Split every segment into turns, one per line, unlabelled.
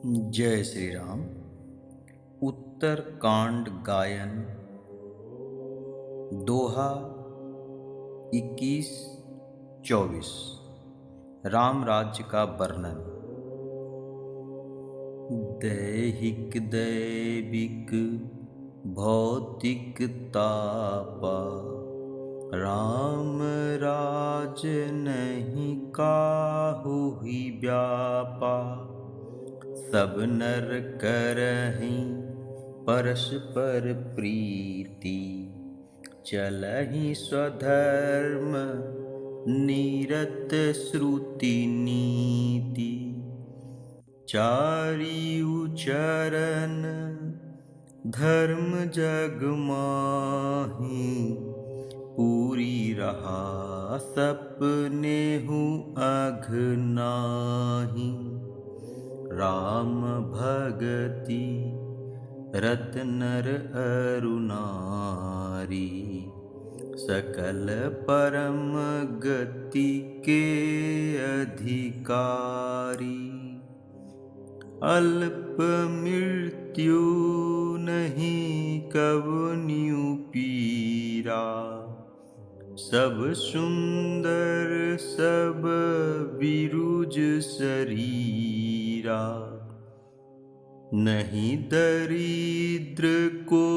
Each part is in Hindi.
जय श्री राम। उत्तरकांड गायन दोहा 21-24 राम राज्य का वर्णन। दैहिक दैविक भौतिक तापा, राम राज नहीं काहू ही व्यापा। सब नर करहिं परस्पर प्रीति, चलहि स्वधर्म निरत श्रुति नीति। चारिउ चरण धर्म जग माहि, पूरी रहा सपनेहु अघ नाहि। राम भगति रत नर अरु नारी, सकल परम गति के अधिकारी। अल्प मृत्यु नहीं कवनिउ पीरा, सब सुंदर सब बिरुज शरीरा। नहीं दरिद्र को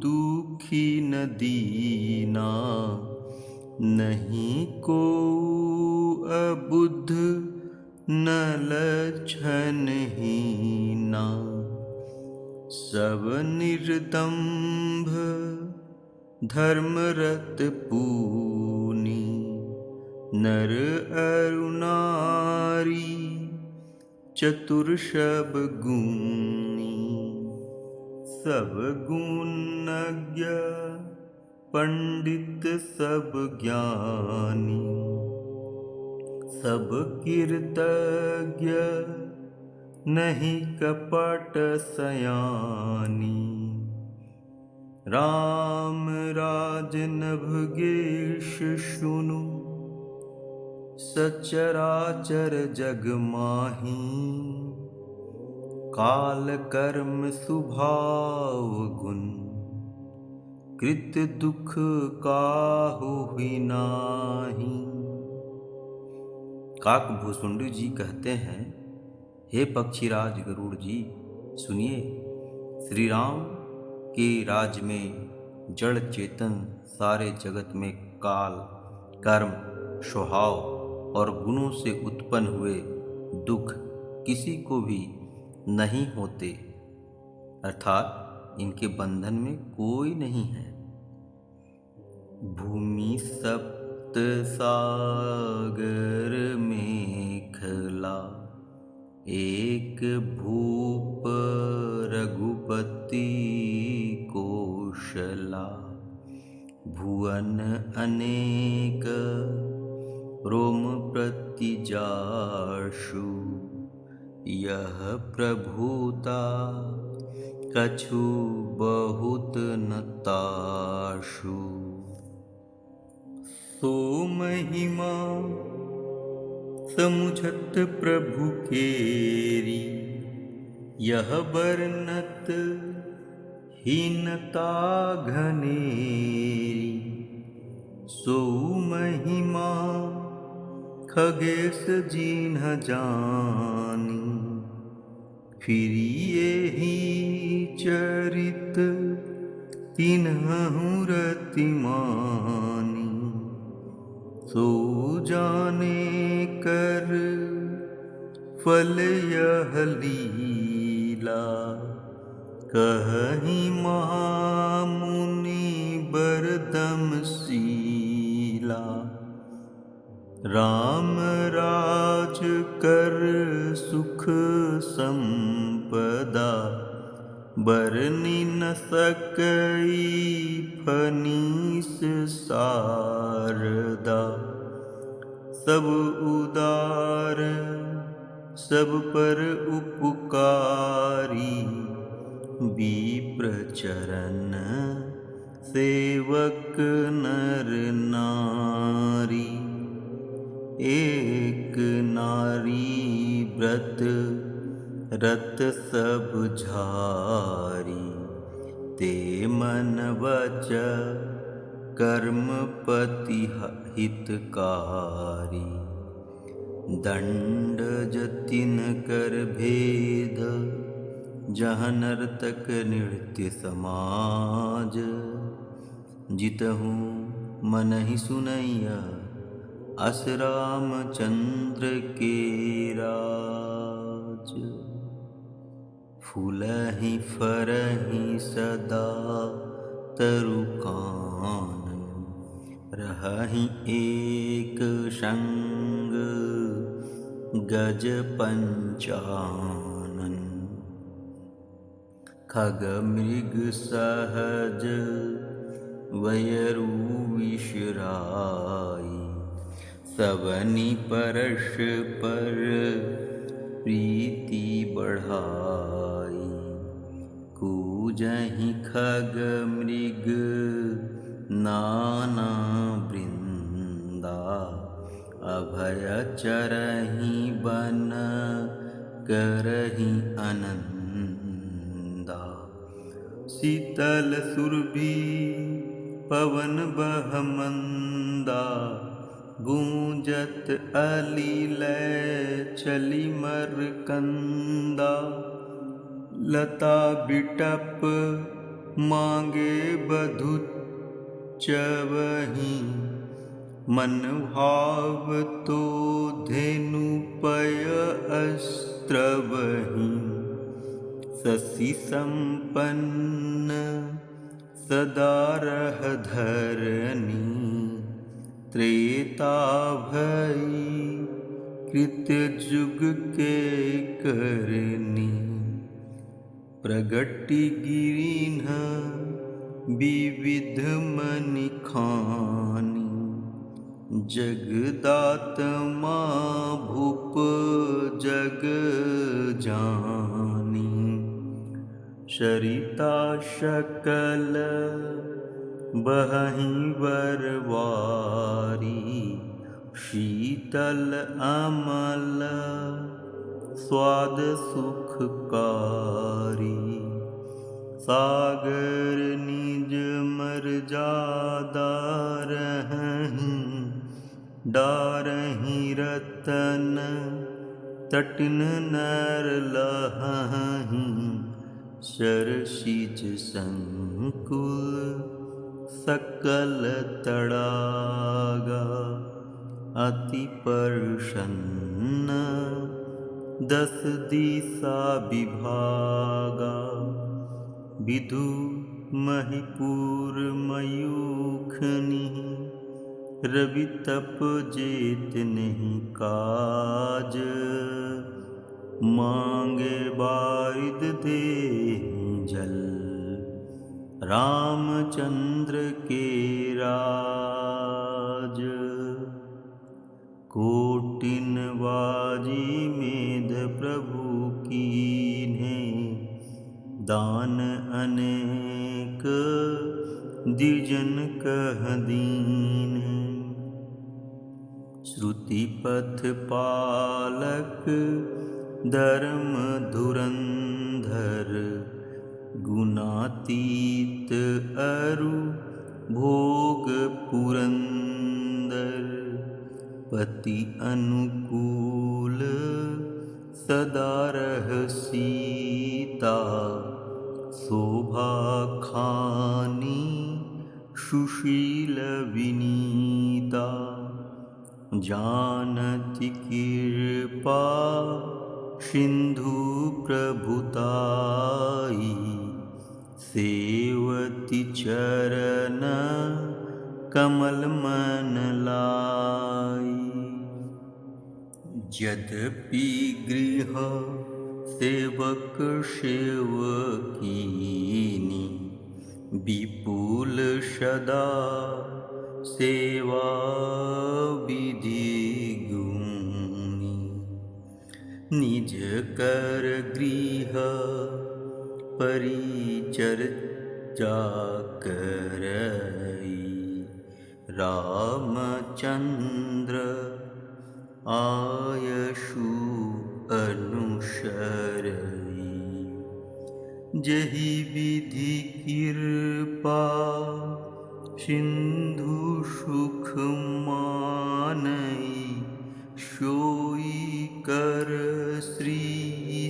दुखी न दीना, नहीं को अबुद्ध न लक्षण हीना। सब निर्दम्भ धर्मरत पूनी, नर अरु नारी चतुर सब गुणी। सब गुणज्ञ पंडित सब ज्ञानी, सब कीर्तज्ञ नहीं कपट सयानी। राम राज नभगेश सुनु, सचराचर जग माहि। काल कर्म स्वभाव गुण, कृत दुख काहू ही नाहि। काकभूषुंडी जी कहते हैं, हे पक्षीराज गरुड़ जी, सुनिए। श्री राम के राज में जड़ चेतन सारे जगत में काल कर्म स्वभाव और गुणों से उत्पन्न हुए दुख किसी को भी नहीं होते, अर्थात इनके बंधन में कोई नहीं है। भूमि सप्त सागर मेखला, एक भूप रघुपति कौशला। भुवन अनेक रोम प्रतिजाशु, यह प्रभुता कछु बहुत न ताशु। सो महिमा समुझत प्रभु केरी, यह वर्णत हीनता घनेरी। सो महिमा खगेश जिन्ह जानी, फिर ही चरित तिन्हु रति मानी। सो जाने कर फल यह लीला, कहीं महामुनि बरदम शीला। राम राज कर सुख संपदा, बरनि न सकई फनीस शारदा। सब उदार सब पर उपकारी, विप्र चरण सेवक नर नारी। एक नारी व्रत रत सब झारी, ते मन वच कर्म पति हितकारी। दंड जतिन कर भेद, जहाँ नर्तक नृत्य समाज। जितहु मन ही सुनैया, अस रामचंद्र के राज। फूलहि फरहि सदा तरुकानन, रहहि एक संग गज पंचानन। खग मृग सहज वयरु विशराई, सबनि परस्पर प्रीति बढ़ाई। कूजहि खग मृग नाना वृंदा, अभय चरहि बन करहि आनंदा। शीतल सुरभि पवन बह मंदा, गूंजत अलीलय चली मरकंदा। लता बिटप मांगे बधु चवहि, मन भाव तो धेनु पय अस्त्रवहि। शशि संपन्न सदा रह धरनी, त्रेता भई कृत जुग के करनी। प्रगटि गिरिन्ह विविध मनि खानी, जगदात्मा भूप जग जानी। सरिता सकल बहहि बरवारी, शीतल अमल स्वाद सुखकारी। सागर निज मर्यादा रहहि, डारहि रतन तटिन नर लहहि। सरसिज संकुल सकल तड़ागा, अति प्रसन्न दस दिशा विभागा। विधु महिपुर मयूखनि, रवि तप जेत नहीं काज। मांगे बारिद देहि जल, रामचंद्र के राज। कोटिन बाजी मेध प्रभु कीन्हे, दान अनेक द्विजन कह दीन्हे। श्रुति पथ पालक धर्म धुरंधर, गुणातीत अरु भोग पुरंदर। पति अनुकूल सदा रह सीता, शोभा खानी सुशील विनीता। जानति कृपा सिंधु प्रभुताई, सेवति चरण कमल मन लाई। यद्यपि गृह सेवक सेवकीनी, विपुल सदा सेवा विधि गुणी। निज कर गृह परिचर्चा करई, रामचंद्र आयशु अनुसरई। जही विधि कृपा सिंधु सुख मानई, सोई कर श्री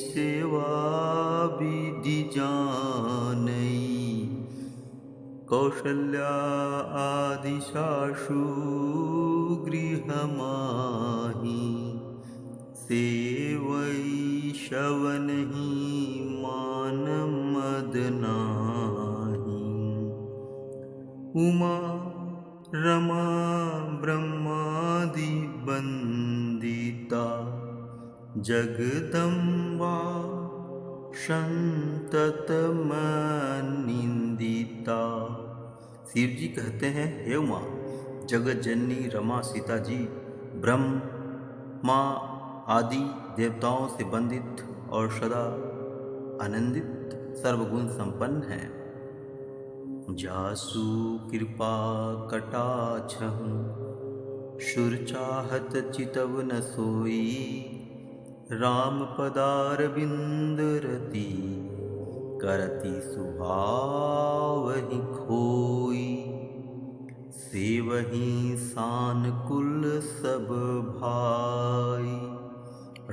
सेवा विधि जानई। कौशल्या आदि सासु गृह माही, सेवई शवनहि मान मद नाही। उमा रमा ब्रह्मादि वंदिता, जगदम्बा संतत निंदिता। शिव जी कहते हैं, हे उमा, जगत जननी रमा सीता जी ब्रह्मा आदि देवताओं से वंदित और सदा आनंदित सर्वगुण संपन्न हैं। जासु कृपा कटाक्षहु, सुर चाहत चितव न सोई। राम पदारविंद रति, करति सुभावहि खोई। सेवहि सानुकूल सब भाई,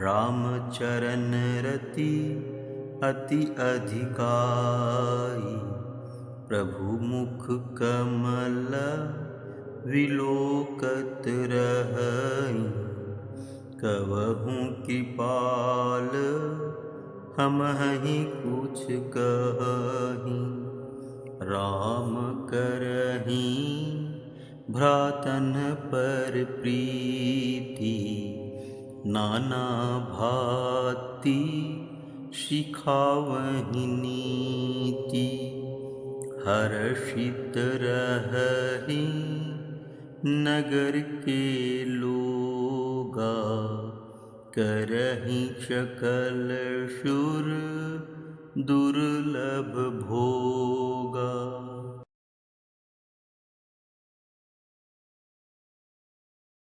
राम चरण रति अति अधिकाई। प्रभु मुख कमल विलोकत रहई, कवहु कृपाल हमहि कुछ कहि। राम करहि भ्रातन पर प्रीति, नाना भांति सिखावहि नीति। हर्षित रहहि नगर के लोगा, करहि सकल सुर दुर्लभ भोगा।